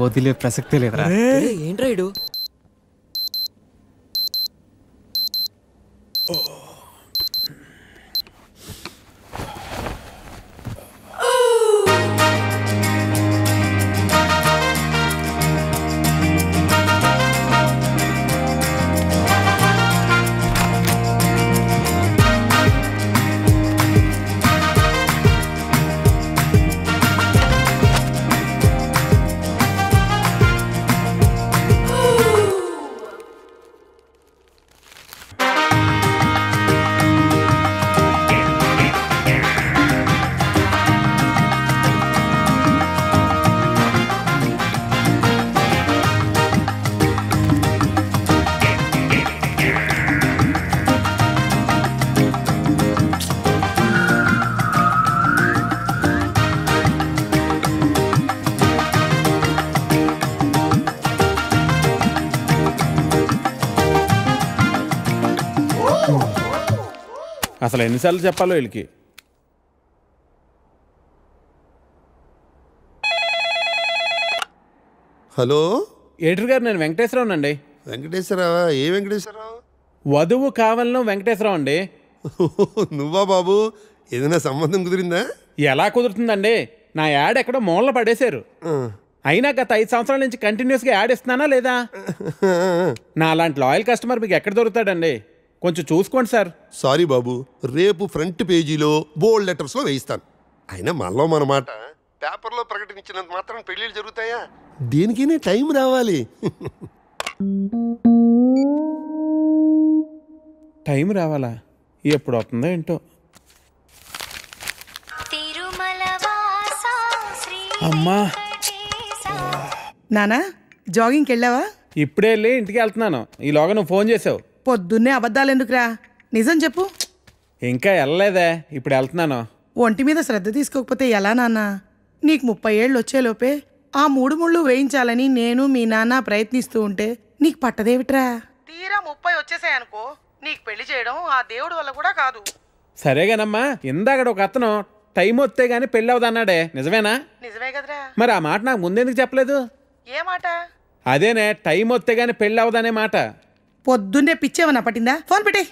వదిలే ప్రసక్తే లేదురా. ఏంట్రా ఇడు? అసలు ఎన్నిసార్లు చెప్పాలో వీళ్ళకి. హలో ఎడిటర్ గారు, నేను వెంకటేశ్వరరావు అండి. వెంకటేశ్వరరావా? ఏ వెంకటేశ్వరరావు? వధువు కావాలను వెంకటేశ్వరరావు అండి. నువ్వా బాబు? ఏదైనా సంబంధం కుదిరిందా? ఎలా కుదురుతుందండి? నా యాడ్ ఎక్కడో మూలన పడేశారు. అయినా గత 5 సంవత్సరాల నుంచి కంటిన్యూస్గా యాడ్ ఇస్తున్నానా లేదా? నా అలాంటి లాయల్ కస్టమర్ మీకు ఎక్కడ దొరుకుతాడండి? కొంచెం చూసుకోండి సార్. సారీ బాబు, రేపు ఫ్రంట్ పేజీలో బోల్డ్ లెటర్స్లో వేయిస్తాను. అయినా మనలో మన మాట పేపర్లో ప్రకటించినంత మాత్రం పెళ్ళిళ్ళు జరుగుతాయా? దేనికైనా టైం రావాలి. టైం రావాలా? ఎప్పుడు వస్తుందో ఏంటో. అమ్మా నానా, జాగింగ్కి వెళ్ళావా? ఇప్పుడే వెళ్ళి ఇంటికి వెళ్తున్నాను. ఈలోగా నువ్వు ఫోన్ చేసావు. పొద్దున్నే అబద్ధాలు ఎందుకురా? నిజం చెప్పు. ఇంకా వెళ్ళలేదే, ఇప్పుడు వెళ్తున్నాను. ఒంటి మీద శ్రద్ధ తీసుకోకపోతే ఎలా నాన్న? నీకు 30 ఏళ్ళు వచ్చేలోపే ఆ 3 ముళ్ళు వేయించాలని నేను మీ నాన్న ప్రయత్నిస్తూ ఉంటే నీకు పట్టదేవిట్రా? తీరా 30 వచ్చేసాయనుకో, నీకు పెళ్లి చేయడం ఆ దేవుడి వల్ల కూడా కాదు. సరేగానమ్మా, ఇందాక ఒక అతను టైం వస్తే గానీ పెళ్ళి అవదన్నాడే, నిజమేనా? నిజమే కదరా. మరి ఆ మాట నాకు ముందెందుకు చెప్పలేదు? ఏ మాట? అదేనే, టైం వస్తే గానీ పెళ్ళి అవదనే మాట. పొద్దున్నే పిచ్చేమన్నా పట్టిందా? ఫోన్ పెట్టే.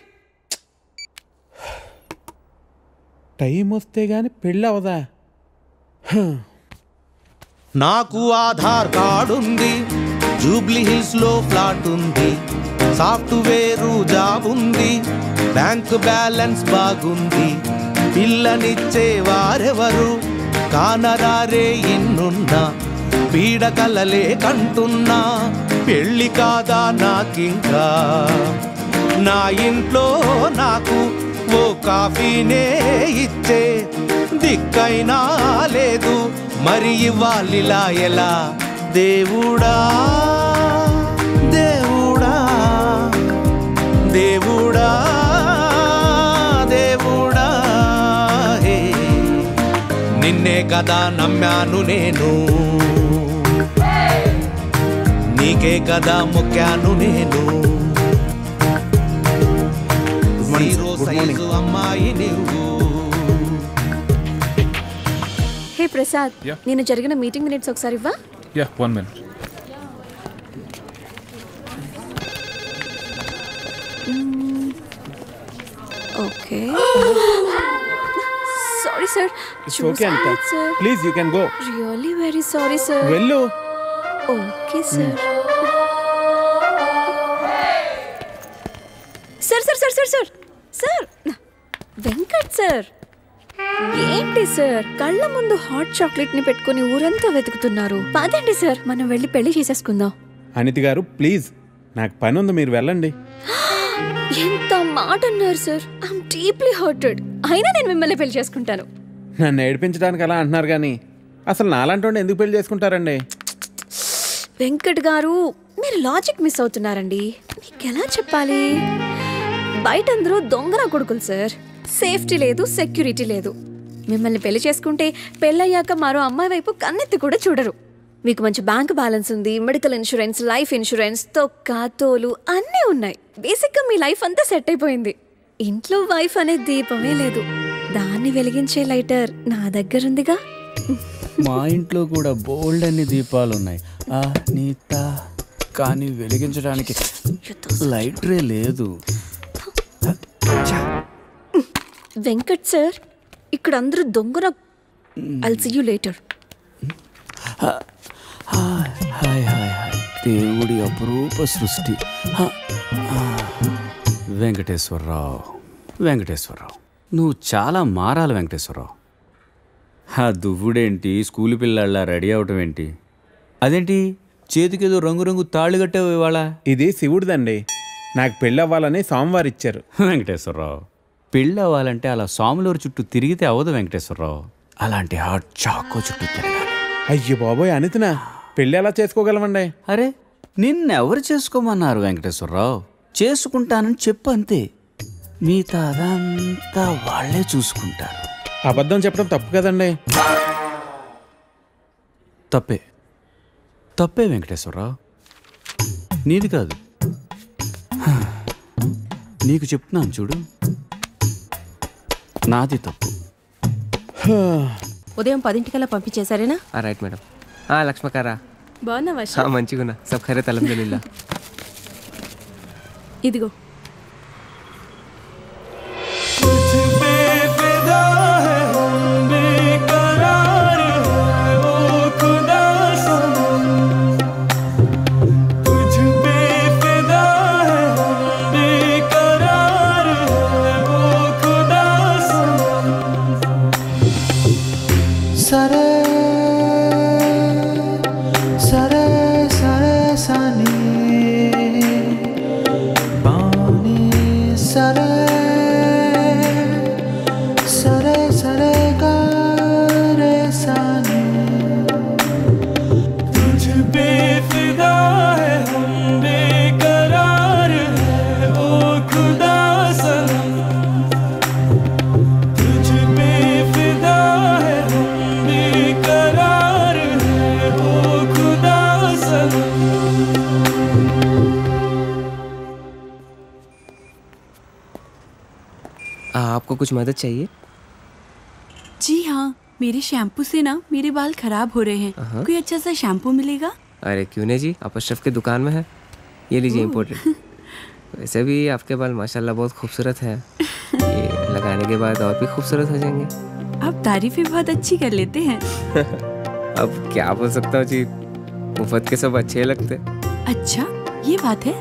టైం వస్తే గానీ పెళ్ళి అవదా? నాకు ఆధార్ కార్డు ఉంది, జూబ్లీ హిల్స్ లో ఫ్లాట్ ఉంది, సాఫ్ట్వేర్ జాబ్ ఉంది, బ్యాంక్ బ్యాలెన్స్ బాగుంది, పిల్లనిచ్చే వారెవరు కానరారే ఎన్నున్నా, పీడకలలే కంటున్నా, పెళ్ళి కాదా నాకింకా, నా ఇంట్లో నాకు ఓ కాఫీనే ఇచ్చే దిక్కైనా లేదు, మరి ఇవ్వాలిలా ఎలా? దేవుడా దేవుడా దేవుడా దేవుడా, హే నిన్నే కదా నమ్మాను నేను, నీకే కదా మొక్కాను నేను, అమ్మాయి నువ్వు. హే ప్రసాద్, నేను జరిగిన మీటింగ్ మినిట్స్ ఒకసారి ఇవ్వా? Yeah, 1 minute. Okay. Sorry sir. It's okay అంట. Please you can go. Really very sorry sir. వెళ్ళు. Okay sir. Sir sir sir sir sir sir Venkat sir, ఏంటి సార్ కళ్ళ ముందు హాట్ చాక్లెట్ ని పెట్టుకుని ఊరంతా వెతుకుతున్నారు? పదండి సార్, మనం వెళ్ళి పెళ్లి చేసేసుకుందాం. అనితి గారు ప్లీజ్, నాకు పని ఉంది, మీరు వెళ్ళండి. ఎంత మాట అన్నారు సార్. I'm deeply hurted. అయినా నేను మిమ్మల్ని పెళ్లి చేసుకుంటాను. నన్ను ఏడిపించడానికి అలా అంటున్నారు కానీ అసలు నాలాంటి ఎందుకు పెళ్లి చేసుకుంటారండి? వెంకట్ గారు, మీరు లాజిక్ మిస్ అవుతున్నారండి. నీకెలా చెప్పాలి? బయట అందరూ దొంగన కొడుకులు సార్. సేఫ్టీ లేదు, సెక్యూరిటీ లేదు. మిమ్మల్ని పెళ్లి చేసుకుంటే పెళ్ళయ్యాక మరో అమ్మాయి వైపు కన్నెత్తి కూడా చూడరు. మీకు మంచి బ్యాంక్ బ్యాలెన్స్ ఉంది, మెడికల్ ఇన్సూరెన్స్, లైఫ్ ఇన్సూరెన్స్, తొక్క తోలు అన్నీ ఉన్నాయి. బేసిక్గా మీ లైఫ్ అంతా సెట్ అయిపోయింది. ఇంట్లో వైఫ్ అనే దీపమే లేదు, దాన్ని వెలిగించే లైటర్ నా దగ్గర ఉందిగా. మా ఇంట్లో కూడా బోల్డ్ అన్ని దీపాలు ఉన్నాయి, అనిత కానీ వెలిగించడానికి లైటరే లేదు. వెంకట్ సార్, ఇక్కడ అందరూ దొంగన. I'll see you later. Hi hi hi hi. దేవుడి అపురూప సృష్టి. వెంకటేశ్వరరావు, వెంకటేశ్వరరావు, నువ్వు చాలా మారాలి వెంకటేశ్వరరావు. దువ్వుడేంటి, స్కూల్ పిల్లల్లా రెడీ అవటం ఏంటి? అదేంటి చేతికేదో రంగురంగు తాళి కట్టావు ఇవాళ? ఇది శివుడిదండి. నాకు పెళ్ళి అవ్వాలని స్వామివారు ఇచ్చారు. వెంకటేశ్వరరావు, పెళ్ళి అవ్వాలంటే అలా స్వాములూరు చుట్టూ తిరిగితే అవ్వదు వెంకటేశ్వరరావు. అలాంటి హాట్ చాకో చుట్టూ తిరగాలి. అయ్యో బాబోయ్, అనితనా పెళ్ళి ఎలా చేసుకోగలమండి? అరే నిన్నెవరు చేసుకోమన్నారు వెంకటేశ్వరరావు? చేసుకుంటానని చెప్పు అంతే. మిగతా అదంతా వాళ్ళే చూసుకుంటారు. అబద్ధం చెప్పడం తప్పు కదండి. తప్పే, తప్పే వెంకటేశ్వరరావు, నీది కాదు. నీకు చెప్తున్నాను చూడు, నాది తప్పు. ఉదయం 10 పంపించేశారేనా? Right madam. లక్ష్మకారా బాగున్నావా? మంచిగున్నా. సబ్ ఖైరత్ అల్హమ్దులిల్లా. ఇదిగో. आपको कुछ मदद चाहिए? जी हाँ, मेरे शैम्पू से ना मेरे बाल खराब हो रहे हैं. कोई अच्छा सा शैम्पू मिलेगा? अरे क्यों नहीं जी, आप अशरफ के दुकान में है. ये लीजिए इम्पोर्टेड. वैसे भी आपके बाल माशाल्लाह बहुत खूबसूरत है. ये लगाने के बाद और भी खूबसूरत हो जाएंगे. आप तारीफें बहुत अच्छी कर लेते हैं. अब क्या बोल सकता हूँ जी, मुफ्त के सब अच्छे लगते. अच्छा ये बात है.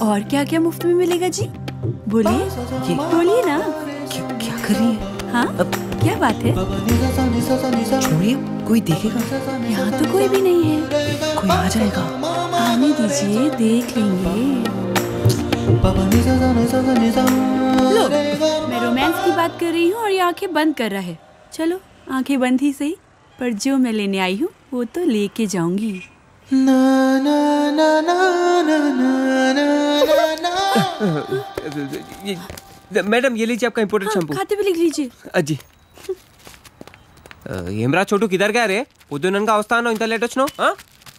और क्या क्या मुफ्त में मिलेगा जी? बोलिए बोलिए ना. क्या कर रही है? हाँ क्या बात है? छोड़िए, कोई देखेगा. यहाँ तो कोई भी नहीं है. कोई आ जाएगा. आने दीजिए, देख लेंगे. लो, मैं रोमांस की बात कर रही हूँ और ये आंखें बंद कर रहा है. चलो आंखें बंद ही सही, पर जो मैं लेने आई हूँ वो तो लेके जाऊंगी. मैडम ये लीजिए आपका इम्पोर्टेड शैम्पू. खाते भी लिख लीजिए. అజ్జి ఏమ్రా చోటు కిదర్ గా రే పొద్దుననగా వస్తానో ఇంత లేట్ వచ్చినావు.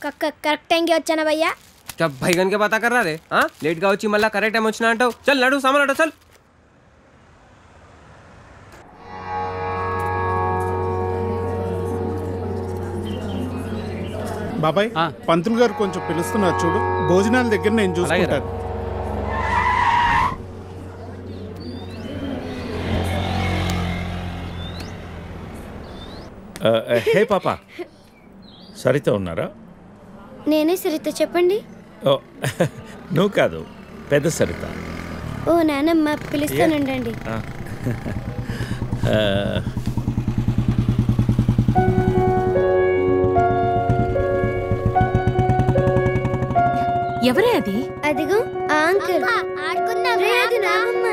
కరెక్ట్ టైంకి వచ్చానా భయ్యా? భైగన్ కే బాతా కర్రా రే. లేట్ గా వచ్చి మళ్ళా కరెక్ట్ టైం వచ్చినా అంటావు. చల్ నడు సామాన్ అట చల్. బాబాయ్, పంతులు గారు కొంచెం పిలుస్తున్నారు చూడు. భోజనాల దగ్గర నేను చూసుకుంటాను. హే పాప, సరిత ఉన్నారా? నేనే సరిత, చెప్పండి. ఓ నువ్వు కాదు, పెద్ద సరిత. ఓ నానమ్మ, పిలుస్తానండి. ఎవరే అది? అదిగో ఆ అంకుల్. ఆడుకుందాం. లేదు నానమ్మ.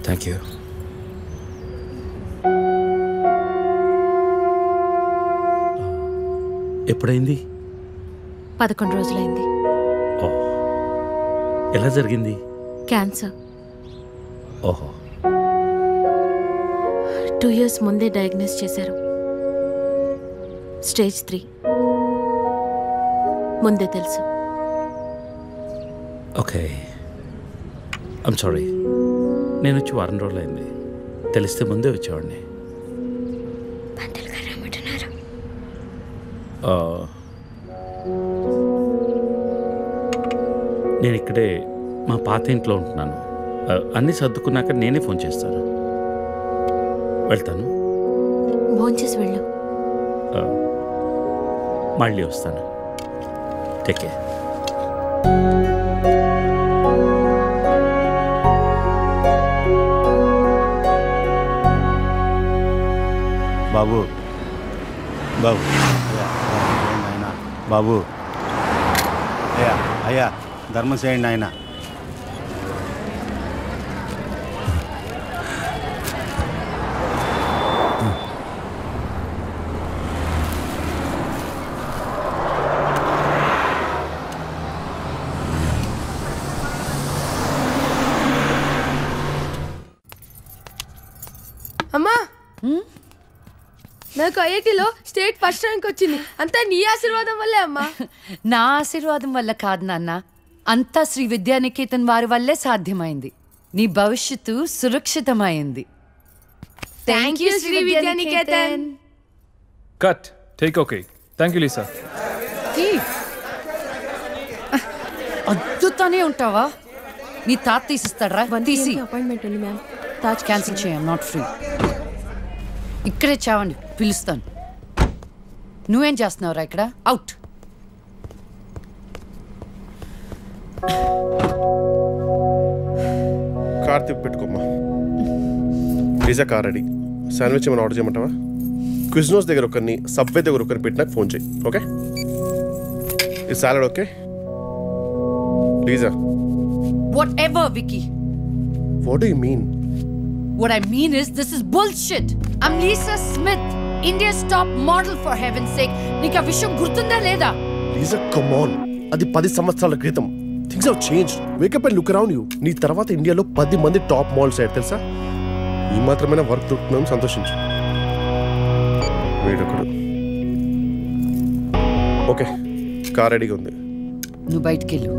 Thank you. ఎప్పుడైంది? 11 రోజులైంది. ఎలా జరిగింది? క్యాన్సర్. ఓహో. 2 years ముందే డయాగ్నోస్ చేశారు. స్టేజ్ 3 ముందే తెలుసు. Okay, I'm sorry. నేను వచ్చి వారం రోజులైంది. తెలిస్తే ముందే వచ్చేవాడిని. నేను ఇక్కడే మా పాత ఇంట్లో ఉంటున్నాను. అన్నీ సర్దుకున్నాక నేనే ఫోన్ చేస్తాను. వెళ్తాను. భోంచేసి వెళ్ళు. మళ్ళీ వస్తాను. Take care. బాబు బాబు ఆయన బాబు అయ్యా అయ్యా ధర్మం చేయండి ఆయన. అమ్మా, నాకు ఐఐటిలో స్టేట్ ఫస్ట్ ర్యాంక్ వచ్చింది. అంతా నీ ఆశీర్వాదం వల్లే అమ్మా. నా ఆశీర్వాదం వల్ల కాదు నాన్న, అంతా శ్రీ విద్యానికేతన్ వారి వల్లే సాధ్యమైంది. నీ భవిష్యత్తు సురక్షితమైంది. Thank you Sri Vidyanikethan. Cut. Take okay. Thank you Lisa. అద్దుతానే ఉంటావా? నీ తాత తీసిస్తాడరా? తీసి అపాయింట్మెంట్ ఉంది మ్యామ్. తాజ్ క్యాన్సిల్ చేయం. Not free. ఇక్కడే చావండి, పిలుస్తాను. నువ్వేం చేస్తున్నావురా ఇక్కడ? అవుట్. కార్ తిప్పి పెట్టుకోమ్మా. Pizza car ready. శాండ్విచ్ ఏమైనా ఆర్డర్ చేయమంటావా? క్విజ్నోస్ దగ్గర ఒకరిని, సబ్వే దగ్గర ఒకరిని పెట్టి నాకు ఫోన్ చేయి. ఓకే? ఈ salad okay? లీజా. Whatever, Vicky. What do you mean? What I mean is, this is bullshit. I'm Lisa Smith, India's top model, for heaven's sake. నీకు ఆ విషయం గుర్తుందా లేదా? లీజా, కమ్ ఆన్. అది 10 సంవత్సరాల క్రితం. Things have changed. Wake up and look around you. నీ తర్వాత ఇండియాలో 10 మంది టాప్ మోడల్స్ అయ్యారు తెలుసా? ఈ మాత్రమైనా వర్క్ దొరుకుతుందని సంతోషించు. వేడొకడు. ఓకే, కార్ రెడీగా ఉంది. నువ్వు బయటికి వెళ్ళు.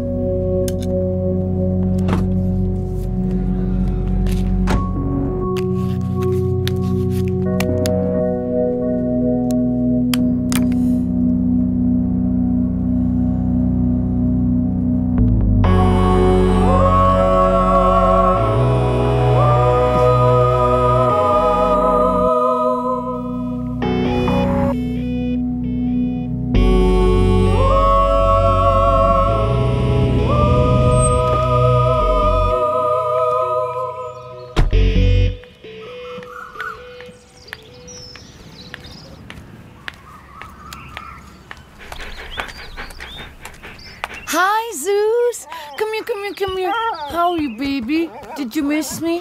Hi, Zeus. Come here, come here, come here. How are you, baby? Did you miss me?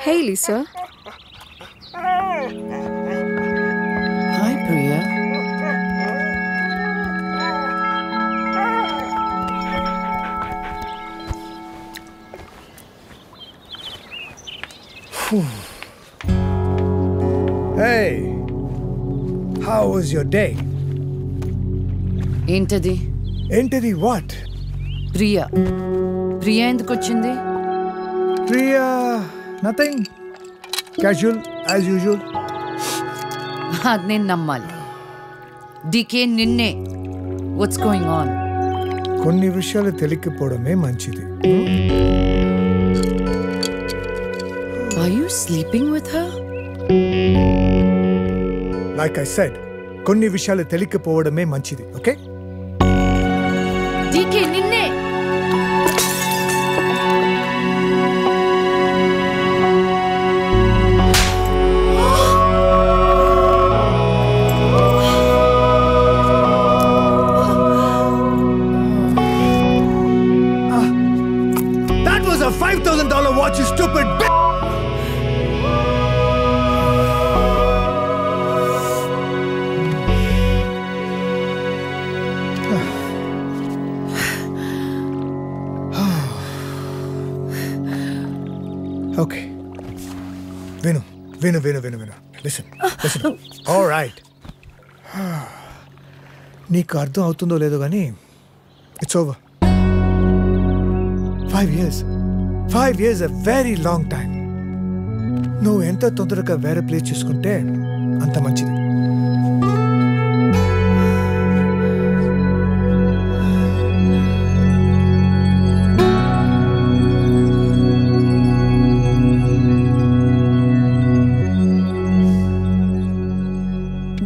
Hey, Lisa. Hi, Priya. Hey, how was your day? ఏంటది? ఏంటది? వాట్? ప్రియా. ప్రియా ఎందుకు వచ్చింది? Priya nothing, casual as usual. అది నేను నమ్మాలి. డీకే నిన్నే. What's going on? కొన్ని విషయాలు తెలియకపోవడమే మంచిది. Are you sleeping with her? Like I said, కొన్ని విషయాలు తెలియకపోవడమే మంచిది. ఓకే? డీకే నిన్నే. That was a $5,000 watch, you stupid bitch! విను విను విను విను లిసన్ లిసన్ ఆల్ రైట్ నీకు అర్థం అవుతుందో లేదో కానీ it's over 5 years a very long time. నువ్వు ఎంత తొందరగా వేరే ప్లేస్ చూసుకుంటే అంత మంచిది.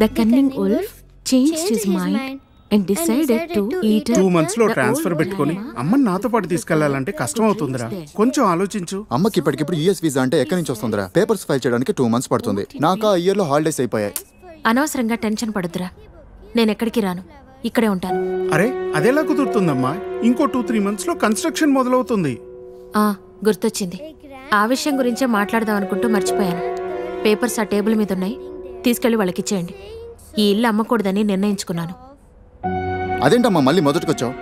The cunning wolf changed his mind and decided to eat 2 months లో ట్రాన్స్ఫర్ పెట్టుకొని అమ్మని నాతో పాటు తీసుకెళ్లాలంటే కష్టం అవుతుందిరా. కొంచెం ఆలోచించు. అమ్మకి ఇప్పటికిప్పుడు యూఎస్ వీసా అంటే ఎక్కడి నుంచి వస్తుందిరా? పేపర్స్ ఫైల్ చేయడానికి 2 months పడుతుంది. నాకు ఆ ఇయర్ లో హాలిడేస్ అయిపోయాయి. అనవసరంగా టెన్షన్ పడుతురా. నేను ఎక్కడికి రాను, ఇక్కడే ఉంటాను. అరే అదెలా కుదురుతుందమ్మా? ఇంకో 2-3 months లో కన్స్ట్రక్షన్ మొదలవుతుంది. గుర్తొచ్చింది. ఆ విషయం గురించే మాట్లాడదాం అనుకుంటూ మర్చిపోయాను. పేపర్స్ ఆ టేబుల్ మీద ఉన్నాయి, తీసుకెళ్లి వాళ్ళకి ఇచ్చేయండి. ఈ ఇల్లు అమ్మకూడదని నిర్ణయించుకున్నాను. అదేంటమ్మా మళ్ళీ మొదటికొచ్చావు?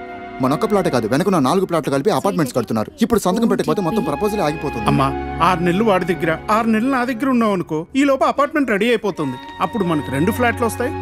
మనొక్క ప్లాట్ కాదు, వెనకున్న 4 ప్లాట్లు కలిపి అపార్ట్మెంట్స్ కడుతున్నారు. ఇప్పుడు సంతకం పెట్టకపోతే మొత్తం ప్రపోజల్ ఆగిపోతుంది. అమ్మా 6 నెలలు వాడి దగ్గర 6 నెలలు నా దగ్గర ఉన్నావు అనుకో, ఈ లోపు అపార్ట్మెంట్ రెడీ అయిపోతుంది. అప్పుడు మనకు 2 ఫ్లాట్లు వస్తాయి.